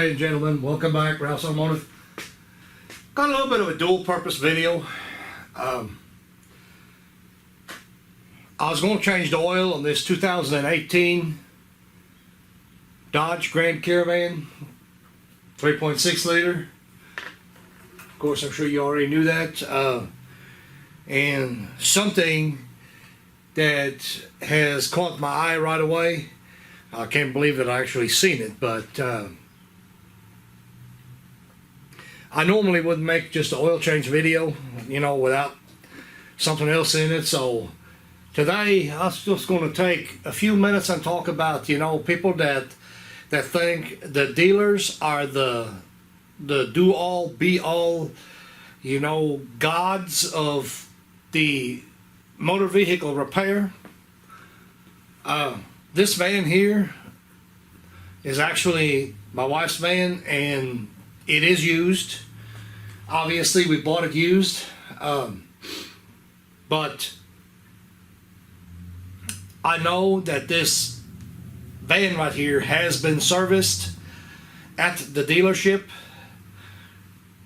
ladies and gentlemen, welcome back, Ralf's Automotive. Got a little bit of a dual purpose video. I was going to change the oil on this 2018 Dodge Grand Caravan 3.6 liter. Of course, I'm sure you already knew that. And something that has caught my eye right away. I can't believe that I actually seen it, but I normally wouldn't make just an oil change video, you know, without something else in it. So today I was just going to take a few minutes and talk about, you know, people that think the dealers are the do all be all, you know, gods of the motor vehicle repair. This van here is actually my wife's van, and it is used. Obviously, we bought it used, but I know that this van right here has been serviced at the dealership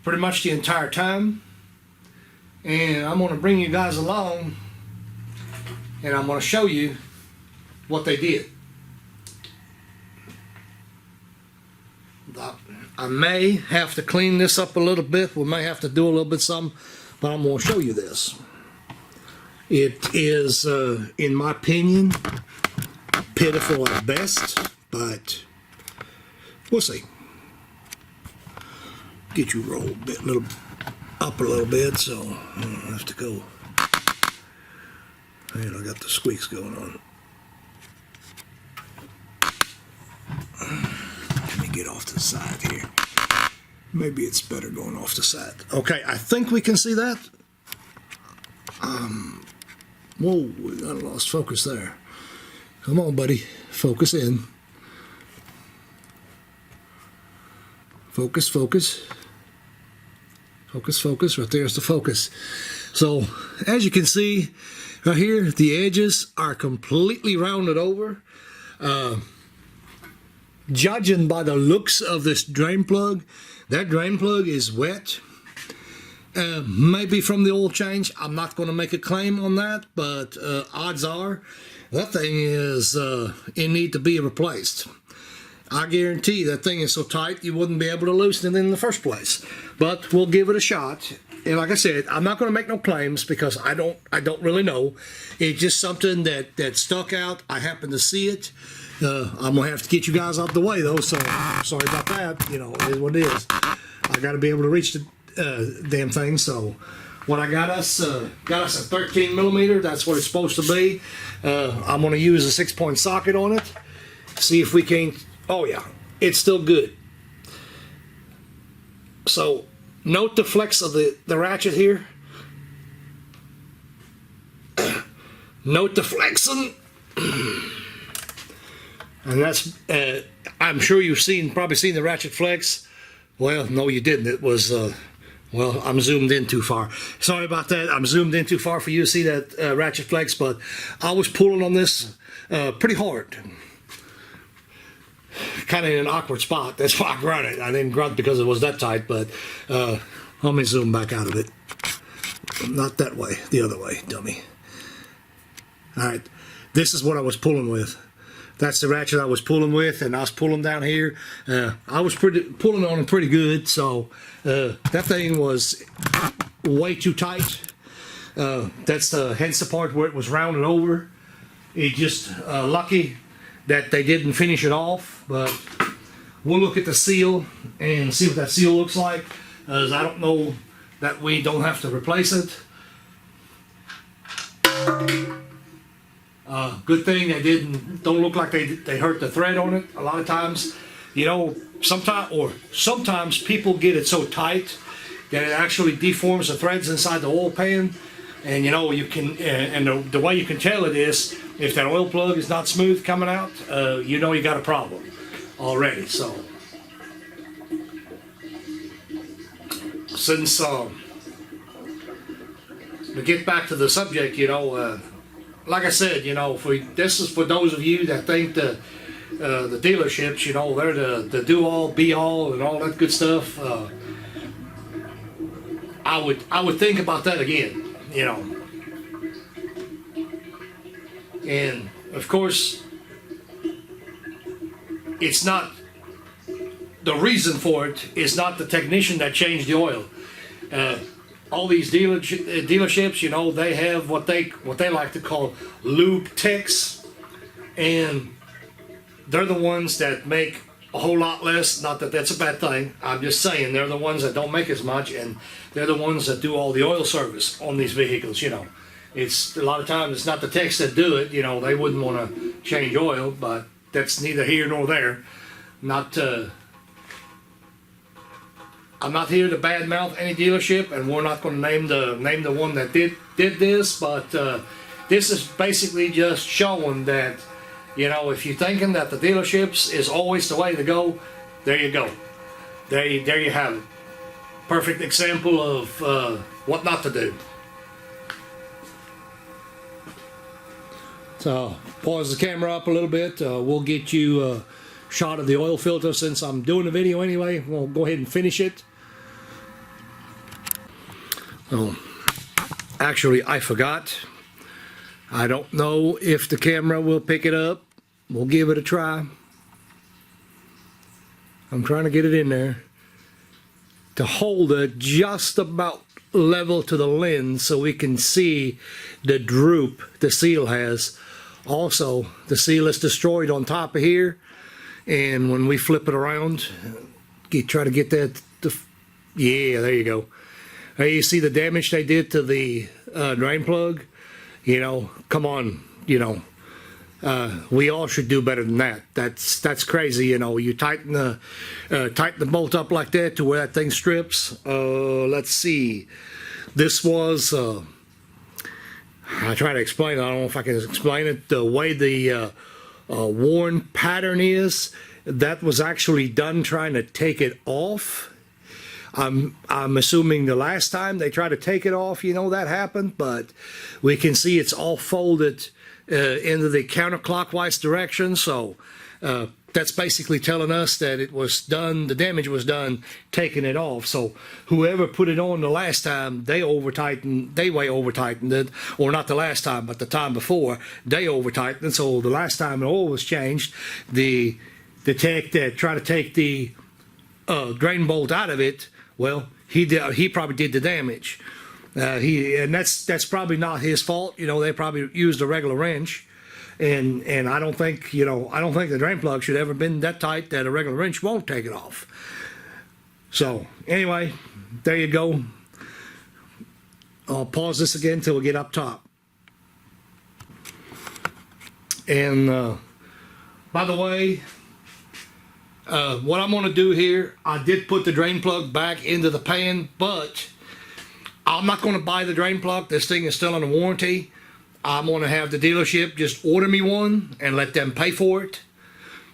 pretty much the entire time, and I'm going to bring you guys along and I'm going to show you what they did. I may have to clean this up a little bit. We may have to do a little bit something, but I'm going to show you this. It is, in my opinion, pitiful at best, but we'll see. Get you rolled up a little bit, so I don't have to go. And I got the squeaks going on. Let me get off to the side here. Maybe it's better going off the side. Okay, I think we can see that. Whoa, we got lost focus there. Come on, buddy. Focus in. Focus, focus. Focus, focus. Right there's the focus. So, as you can see, right here, the edges are completely rounded over. Judging by the looks of this drain plug, that drain plug is wet. Maybe from the oil change. I'm not going to make a claim on that, but odds are that thing is in need to be replaced. I guarantee that thing is so tight you wouldn't be able to loosen it in the first place. But we'll give it a shot. And like I said, I'm not going to make no claims because I don't really know. It's just something that stuck out. I happened to see it. I'm gonna have to get you guys out the way though, so sorry about that. You know, it is what it is. I got to be able to reach the damn thing. So what I got us a 13 millimeter. That's what it's supposed to be. I'm gonna use a 6-point socket on it. See if we can. Oh yeah, it's still good. So note the flex of the ratchet here. Note the flexing. And that's, I'm sure you've probably seen the ratchet flex. Well, no, you didn't. It was, well, I'm zoomed in too far. Sorry about that. I'm zoomed in too far for you to see that ratchet flex, but I was pulling on this pretty hard. Kind of in an awkward spot. That's why I grunted. I didn't grunt because it was that tight, but let me zoom back out of it. Not that way, the other way, dummy. All right, this is what I was pulling with. That's the ratchet I was pulling with, and I was pulling down here. I was pulling on it pretty good, so that thing was way too tight. That's the hence the part where it was rounded over. It just lucky that they didn't finish it off, but we'll look at the seal and see what that seal looks like, as I don't know that we don't have to replace it. Good thing they don't look like they hurt the thread on it. A lot of times, you know, sometimes people get it so tight that it actually deforms the threads inside the oil pan. And you know, you can, and the way you can tell it is if that oil plug is not smooth coming out, you know you got a problem already. So since to get back to the subject, you know, like I said, you know, this is for those of you that think the the dealerships, you know, they're the do all, be all, and all that good stuff. I would think about that again, you know. And of course, it's not, the reason for it is not the technician that changed the oil. All these dealerships, you know, they have what they like to call lube techs, and they're the ones that make a whole lot less. Not that that's a bad thing. I'm just saying they're the ones that don't make as much, and they're the ones that do all the oil service on these vehicles. You know, it's a lot of times it's not the techs that do it. You know, they wouldn't want to change oil, but that's neither here nor there. I'm not here to badmouth any dealership, and we're not going to name the one that did this, but this is basically just showing that, you know, if you're thinking that the dealerships is always the way to go, there you go. There you have it. Perfect example of what not to do. So pause the camera up a little bit. We'll get you a shot of the oil filter since I'm doing the video anyway. We'll go ahead and finish it. Oh, actually, I forgot. I don't know if the camera will pick it up. We'll give it a try. I'm trying to get it in there to hold it just about level to the lens so we can see the droop the seal has. Also, the seal is destroyed on top of here, and when we flip it around, try to get that. Yeah, there you go. You see the damage they did to the drain plug? You know, come on, you know. We all should do better than that. That's crazy, you know. You tighten the bolt up like that to where that thing strips. Let's see. This was, I try to explain it. I don't know if I can explain it. The way the worn pattern is, that was actually done trying to take it off. I'm assuming the last time they tried to take it off, you know, that happened, but we can see it's all folded into the counterclockwise direction. So that's basically telling us that it was done, the damage was done taking it off. So whoever put it on the last time, they way over tightened it, or not the last time, but the time before, they over tightened it. So the last time the oil was changed, the tech that tried to take the drain bolt out of it, well, he probably did the damage. And that's probably not his fault. You know, they probably used a regular wrench, and I don't think, you know, I don't think the drain plug should ever been that tight that a regular wrench won't take it off. So anyway, there you go. I'll pause this again till we get up top. And by the way, what I'm going to do here, I did put the drain plug back into the pan, but I'm not going to buy the drain plug. This thing is still under warranty. I'm going to have the dealership just order me one and let them pay for it.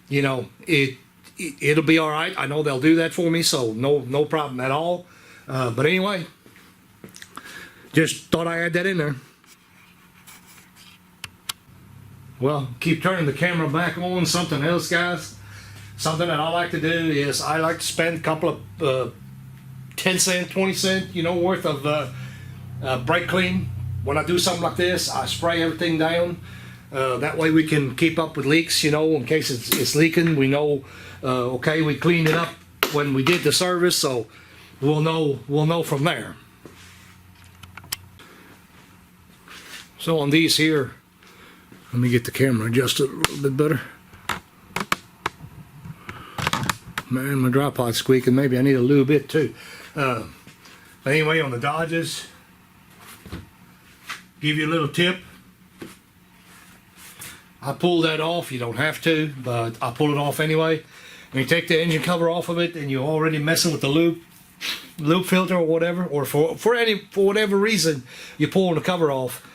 You know, it'll be all right. I know they'll do that for me, so no problem at all. But anyway, just thought I'd add that in there. Well, keep turning the camera back on. Something else, guys. Something that I like to do is I like to spend a couple of 10 cent, 20 cent, you know, worth of brake clean. When I do something like this, I spray everything down. That way we can keep up with leaks, you know, in case it's leaking. We know, okay, we cleaned it up when we did the service, so we'll know from there. So on these here, let me get the camera adjusted a little bit better. Man, my dry pod's squeaking. Maybe I need a lube it too. But anyway, on the Dodges, give you a little tip. I pull that off. You don't have to, but I pull it off anyway. When you take the engine cover off of it and you're already messing with the lube filter or whatever, or for whatever reason you're pulling the cover off,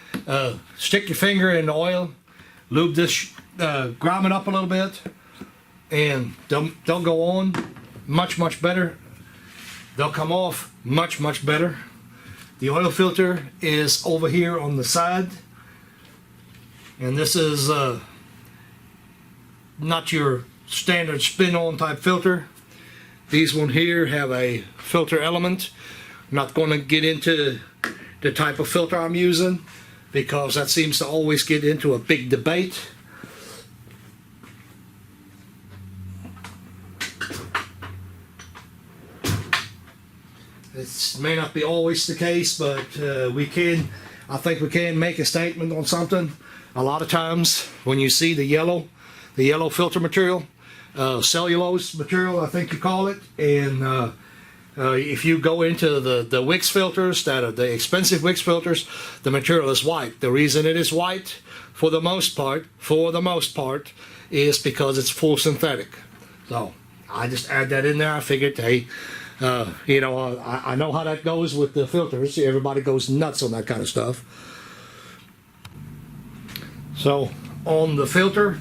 stick your finger in the oil, lube this, grime it up a little bit, and they'll go on much better. They'll come off much better. The oil filter is over here on the side, and this is not your standard spin-on type filter. These one here have a filter element. I'm not going to get into the type of filter I'm using because that seems to always get into a big debate. It may not be always the case, but I think we can make a statement on something. A lot of times when you see the yellow filter material, cellulose material I think you call it, and if you go into the Wix filters, that are the expensive Wix filters, the material is white. The reason it is white, for the most part, is because it's full synthetic. So I just add that in there. I figured, hey, you know, I know how that goes with the filters. Everybody goes nuts on that kind of stuff. So on the filter,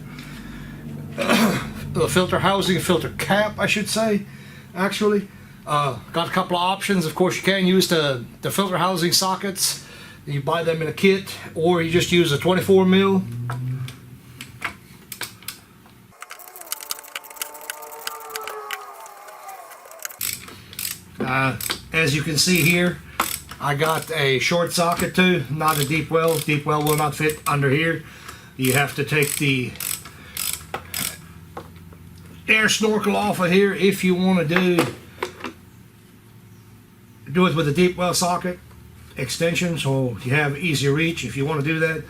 the filter housing, filter cap, I should say, actually, got a couple of options. Of course, you can use the filter housing sockets. You buy them in a kit, or you just use a 24 mil. As you can see here, I got a short socket too, not a deep well. Deep well will not fit under here. You have to take the air snorkel off of here if you want to do it with a deep well socket extension, so you have easier reach. If you want to do that,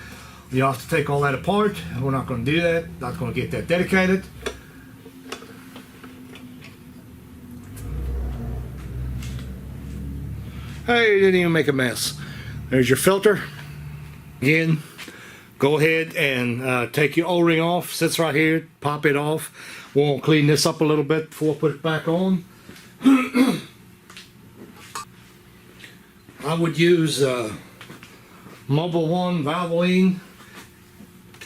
you have to take all that apart. We're not going to do that. Not going to get that dedicated. Hey, you didn't even make a mess. There's your filter. Again, go ahead and take your O-ring off. Sits right here. Pop it off. We'll clean this up a little bit before I put it back on. I would use Mobile 1 Valvoline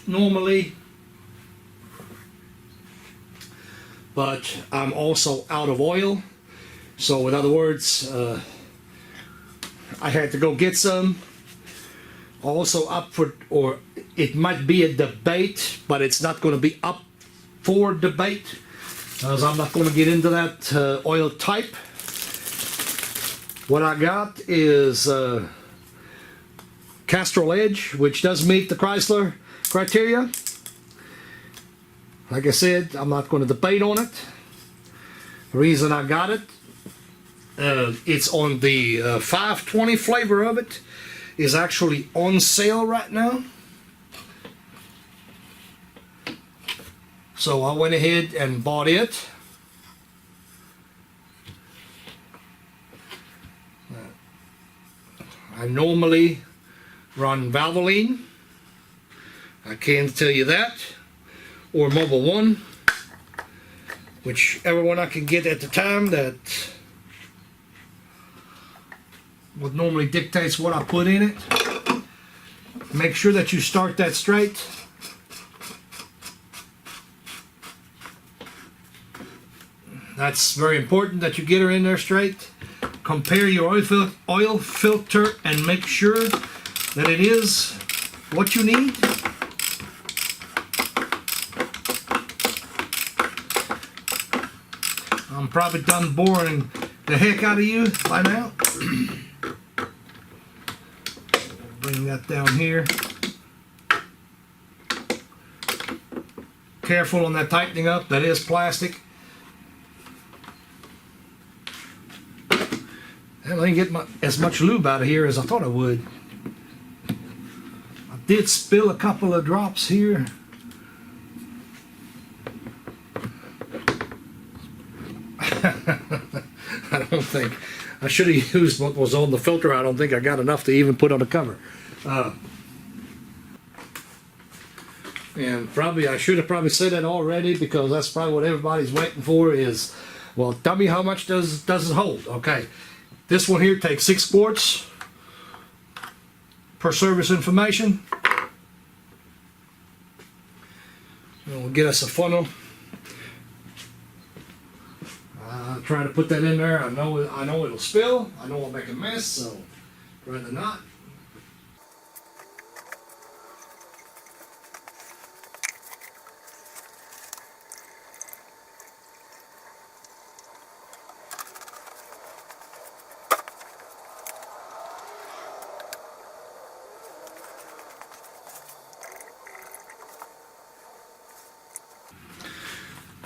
normally, but I'm also out of oil. So in other words, I had to go get some. Also up for, or it might be a debate, but it's not going to be up for debate, because I'm not going to get into that oil type. What I got is Castrol Edge, which does meet the Chrysler criteria. Like I said, I'm not going to debate on it. The reason I got it, it's on the 520 flavor of it, is actually on sale right now. So I went ahead and bought it. I normally run Valvoline. I can tell you that. Or Mobile 1. Whichever one I can get at the time, that what normally dictates what I put in it. Make sure that you start that straight. That's very important that you get her in there straight. Compare your oil filter and make sure that it is what you need. I'm probably done boring the heck out of you by now. Bring that down here. Careful on that tightening up, that is plastic. I didn't get as much lube out of here as I thought I would. I did spill a couple of drops here. I don't think I should have used what was on the filter. I don't think I got enough to even put on the cover. And probably I should have probably said that already, because that's probably what everybody's waiting for is, well, tell me how much does it hold? Okay. This one here takes 6 quarts per service information. We'll get us a funnel. Try to put that in there. I know it'll spill. I know I'll make a mess, so rather not.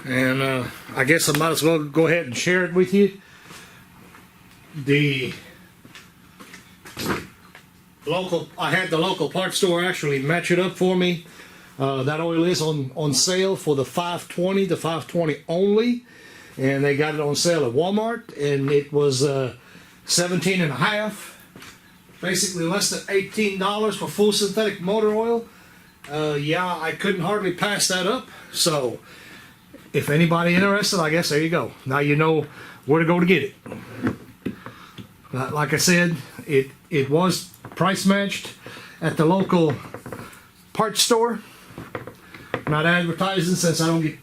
And I guess I might as well go ahead and share it with you. I had the local parts store actually match it up for me. That oil is on sale for the 520 only, and they got it on sale at Walmart, and it was 17 and a half, basically less than $18 for full synthetic motor oil. Yeah, I couldn't hardly pass that up. So if anybody interested, I guess there you go. Now you know where to go to get it. Like I said, it was price matched at the local parts store. I'm not advertising since I don't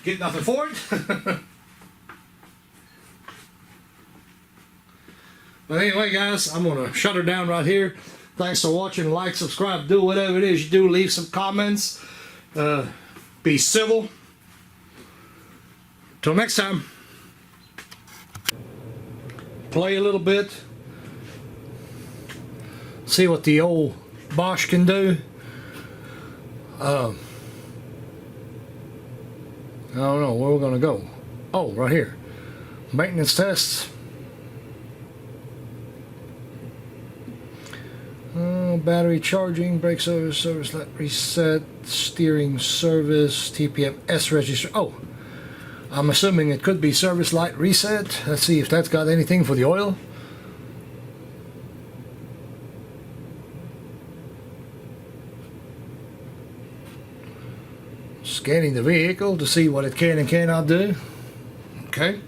get nothing for it. But anyway, guys, I'm gonna shut her down right here. Thanks for watching. Like, subscribe, do whatever it is you do. Leave some comments. Be civil. Till next time. Play a little bit. See what the old Bosch can do. I don't know where we're gonna go. Oh, right here. Maintenance tests. Battery charging, brake service light reset, steering service, TPM S register. Oh, I'm assuming it could be service light reset. Let's see if that's got anything for the oil. Scanning the vehicle to see what it can and cannot do. Okay.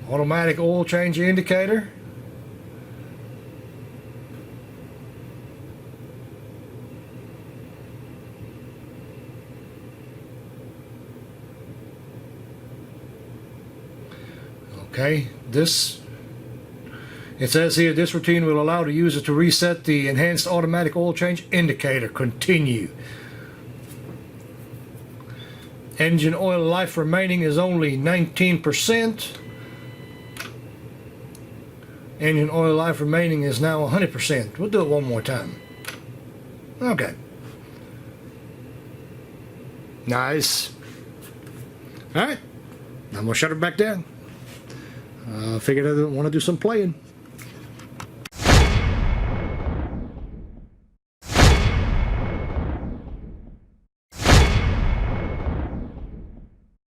Automatic oil change indicator. Okay, it says here this routine will allow the user to reset the enhanced automatic oil change indicator. Continue. Engine oil life remaining is only 19%. Engine oil life remaining is now 100%. We'll do it one more time. Okay. Nice. Alright. I'm going to shut it back down. I figured I want to do some playing.